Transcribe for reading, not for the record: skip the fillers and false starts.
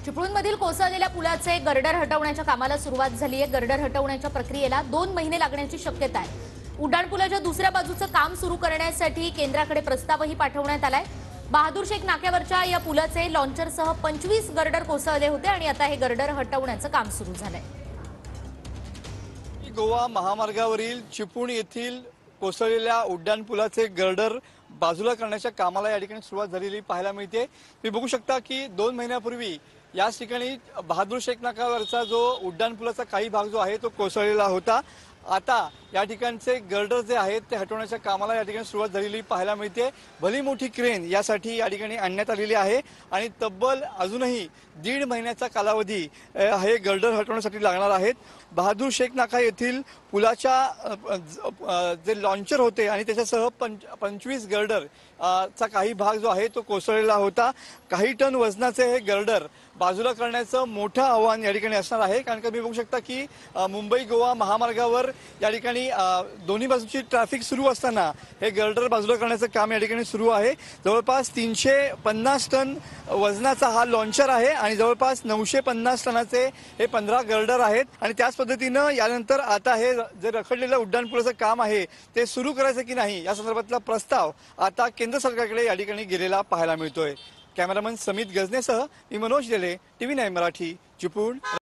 चिपळूणमधील कोसळलेल्या पुलाचे गर्डर हटवण्याच्या कामाला सुरुवात झाली आहे। गर्डर हटवण्याच्या प्रक्रियेला 2 महिने लागण्याची शक्यता आहे। उड्डाणपुलाच्या दुसऱ्या बाजूचं काम सुरू करण्यासाठी केंद्राकडे प्रस्तावही पाठवण्यात आलाय। बहादूर शेख नाक्यावरच्या या पुलाचे लॉन्चरसह 25 गर्डर कोसळले होते आणि आता हे गर्डर हटवण्याचं काम सुरू झालंय। गोवा महामार्गावरील चिपळूण येथील कोसळलेल्या उड्डाणपुलाचे गर्डर बाजूला करण्याच्या कामाला या ठिकाणी सुरुवात झालेली पाहायला मिळते। तुम्ही बघू शकता की 2 महिन्यापूर्वी याच ठिकाणी बहादूर शेख नाक्यावरचा जो उड्डाणपुलाचा काही भाग जो आहे तो कोसळलेला होता। आता या ठिकाणचे गर्डर जे आहेत ते हटवण्याच्या कामाला या ठिकाणी सुरुवात झालेली पाहायला मिळते। भली मोठी क्रेन यासाठी या ठिकाणी आणण्यात आलेली आहे आणि तब्बल अजूनही 1.5 महिन्याचा कालावधी हे गर्डर हटवण्यासाठी लागणार आहेत। बहादूर शेख नाका येथील पुलाच्या जे लॉन्चर होते आणि त्याच्यासह 25 गर्डर चा काही भाग जो आहे तो कोसळलेला होता। काही टन वजनाचे हे गर्डर बाजूला करण्याचं मोठं आव्हान या ठिकाणी असणार आहे, कारण का तुम्ही बघू शकता की मुंबई गोवा महामार्गावर या ठिकाणी दोन्ही बाजूची ट्रॅफिक सुरू असताना हे गर्डर बाजूला करण्याचं काम या ठिकाणी सुरू आहे। जवळपास 350 टन वजनाचा हा लॉन्चर आहे आणि जवळपास 950 टनाचे हे 15 गर्डर आहेत आणि त्याच पद्धतीनं यानंतर आता हे जे रखडलेलं उड्डाणपुलाचं काम आहे ते सुरू करायचं की नाही या संदर्भातला प्रस्ताव आता केंद्र सरकारकडे या ठिकाणी गेलेला पाहायला मिळतोय। कॅमेरामन समित गजनेसह मी मनोज देले, TV9 मराठी, चिपळूण।